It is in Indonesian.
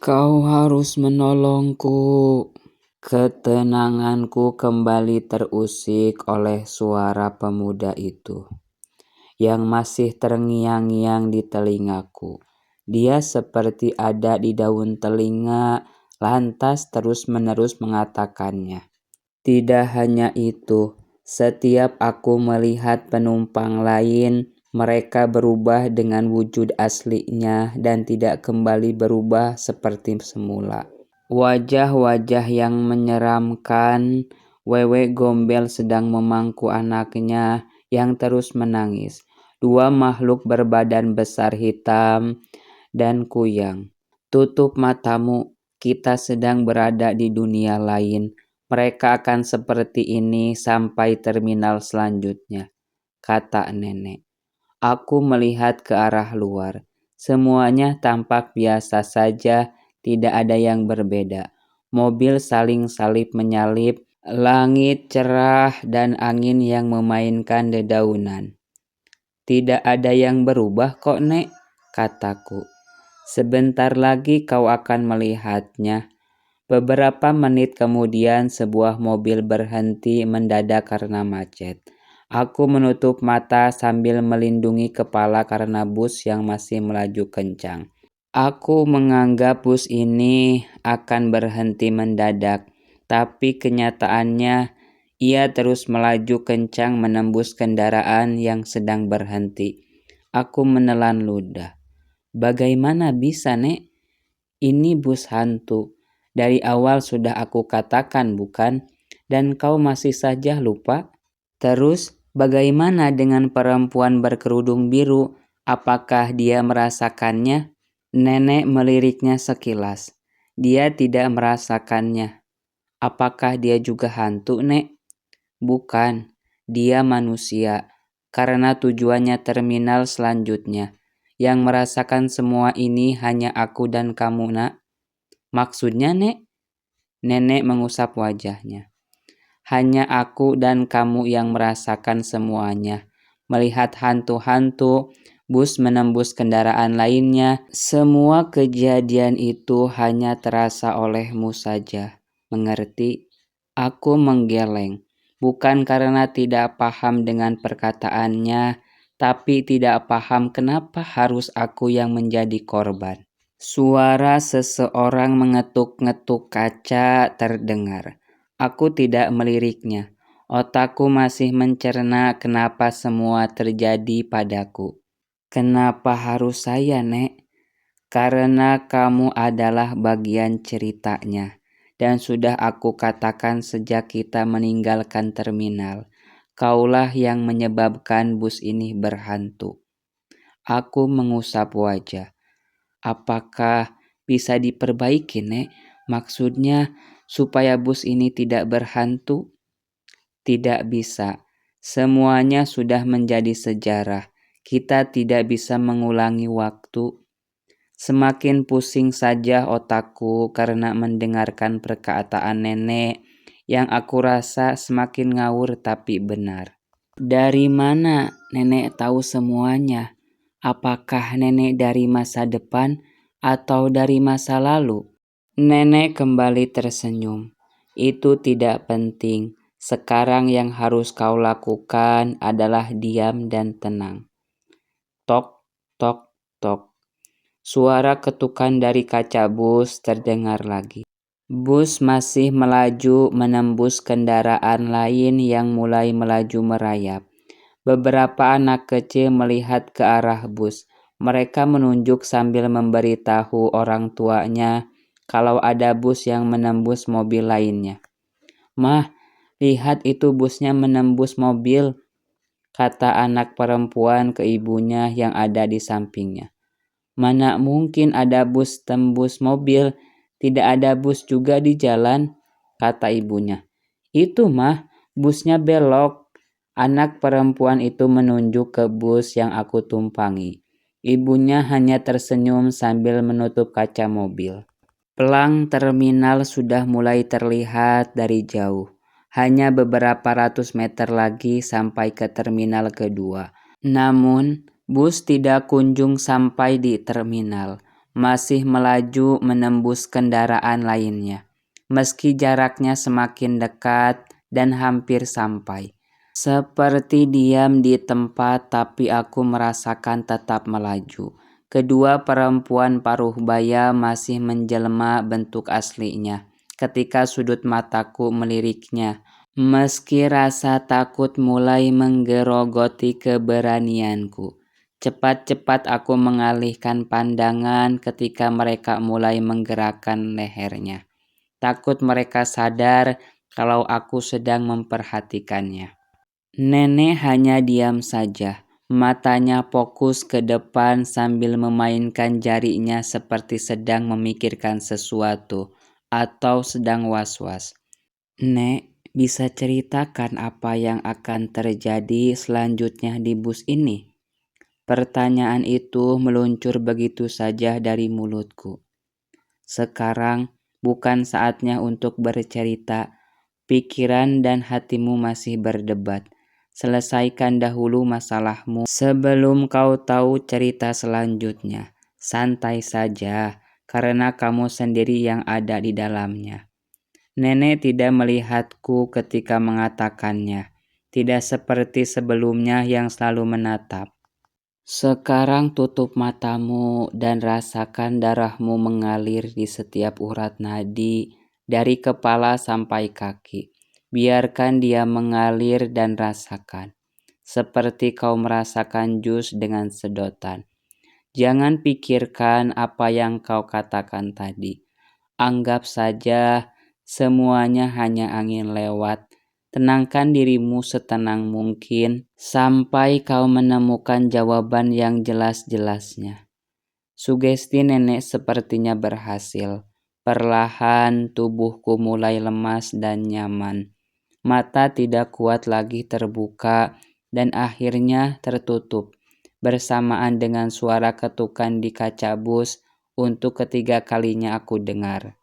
Kau harus menolongku. Ketenanganku kembali terusik oleh suara pemuda itu, yang masih terngiang-ngiang di telingaku. Dia seperti ada di daun telinga, lantas terus-menerus mengatakannya. Tidak hanya itu, setiap aku melihat penumpang lain, mereka berubah dengan wujud aslinya dan tidak kembali berubah seperti semula. Wajah-wajah yang menyeramkan. Wewe Gombel sedang memangku anaknya yang terus menangis. Dua makhluk berbadan besar hitam dan kuyang. Tutup matamu, kita sedang berada di dunia lain. Mereka akan seperti ini sampai terminal selanjutnya, kata nenek. Aku melihat ke arah luar. Semuanya tampak biasa saja, tidak ada yang berbeda. Mobil saling salip-menyalip, langit cerah dan angin yang memainkan dedaunan. Tidak ada yang berubah kok, Nek, kataku. Sebentar lagi kau akan melihatnya. Beberapa menit kemudian sebuah mobil berhenti mendadak karena macet. Aku menutup mata sambil melindungi kepala karena bus yang masih melaju kencang. Aku menganggap bus ini akan berhenti mendadak, tapi kenyataannya ia terus melaju kencang menembus kendaraan yang sedang berhenti. Aku menelan ludah. Bagaimana bisa, Nek? Ini bus hantu. Dari awal sudah aku katakan, bukan? Dan kau masih saja lupa? Terus, bagaimana dengan perempuan berkerudung biru? Apakah dia merasakannya? Nenek meliriknya sekilas. Dia tidak merasakannya. Apakah dia juga hantu, Nek? Bukan, dia manusia. Karena tujuannya terminal selanjutnya. Yang merasakan semua ini hanya aku dan kamu, Nak. Maksudnya, Nek? Nenek mengusap wajahnya. Hanya aku dan kamu yang merasakan semuanya. Melihat hantu-hantu, bus menembus kendaraan lainnya. Semua kejadian itu hanya terasa olehmu saja. Mengerti? Aku menggeleng. Bukan karena tidak paham dengan perkataannya, tapi tidak paham kenapa harus aku yang menjadi korban. Suara seseorang mengetuk-ngetuk kaca terdengar. Aku tidak meliriknya. Otakku masih mencerna kenapa semua terjadi padaku. Kenapa harus saya, Nek? Karena kamu adalah bagian ceritanya. Dan sudah aku katakan sejak kita meninggalkan terminal. Kaulah yang menyebabkan bus ini berhantu. Aku mengusap wajah. Apakah bisa diperbaiki, Nek? Maksudnya supaya bus ini tidak berhantu? Tidak bisa. Semuanya sudah menjadi sejarah. Kita tidak bisa mengulangi waktu. Semakin pusing saja otakku karena mendengarkan perkataan nenek yang aku rasa semakin ngawur tapi benar. Dari mana nenek tahu semuanya? Apakah nenek dari masa depan atau dari masa lalu? Nenek kembali tersenyum. Itu tidak penting. Sekarang yang harus kau lakukan adalah diam dan tenang. Tok, tok, tok. Suara ketukan dari kaca bus terdengar lagi. Bus masih melaju menembus kendaraan lain yang mulai melaju merayap. Beberapa anak kecil melihat ke arah bus. Mereka menunjuk sambil memberitahu orang tuanya kalau ada bus yang menembus mobil lainnya. Mah, lihat itu busnya menembus mobil, kata anak perempuan ke ibunya yang ada di sampingnya. Mana mungkin ada bus tembus mobil, tidak ada bus juga di jalan, kata ibunya. Itu mah, busnya belok. Anak perempuan itu menunjuk ke bus yang aku tumpangi. Ibunya hanya tersenyum sambil menutup kaca mobil. Pelang terminal sudah mulai terlihat dari jauh. Hanya beberapa ratus meter lagi sampai ke terminal kedua. Namun, bus tidak kunjung sampai di terminal. masih melaju menembus kendaraan lainnya. Meski jaraknya semakin dekat dan hampir sampai. Seperti diam di tempat, tapi aku merasakan tetap melaju. Kedua perempuan paruh baya masih menjelma bentuk aslinya ketika sudut mataku meliriknya. Meski rasa takut mulai menggerogoti keberanianku, cepat-cepat aku mengalihkan pandangan ketika mereka mulai menggerakkan lehernya. Takut mereka sadar kalau aku sedang memperhatikannya. Nenek hanya diam saja. Matanya fokus ke depan sambil memainkan jarinya seperti sedang memikirkan sesuatu atau sedang was-was. Nek, bisa ceritakan apa yang akan terjadi selanjutnya di bus ini? Pertanyaan itu meluncur begitu saja dari mulutku. Sekarang bukan saatnya untuk bercerita. Pikiran dan hatimu masih berdebat. Selesaikan dahulu masalahmu sebelum kau tahu cerita selanjutnya. Santai saja, karena kamu sendiri yang ada di dalamnya. Nenek tidak melihatku ketika mengatakannya. Tidak seperti sebelumnya yang selalu menatap. Sekarang tutup matamu dan rasakan darahmu mengalir di setiap urat nadi, dari kepala sampai kaki. Biarkan dia mengalir dan rasakan. Seperti kau merasakan jus dengan sedotan. Jangan pikirkan apa yang kau katakan tadi. Anggap saja semuanya hanya angin lewat. Tenangkan dirimu setenang mungkin sampai kau menemukan jawaban yang jelas-jelasnya. Sugesti nenek sepertinya berhasil. Perlahan tubuhku mulai lemas dan nyaman. Mata tidak kuat lagi terbuka dan akhirnya tertutup. Bersamaan dengan suara ketukan di kaca bus untuk ketiga kalinya aku dengar.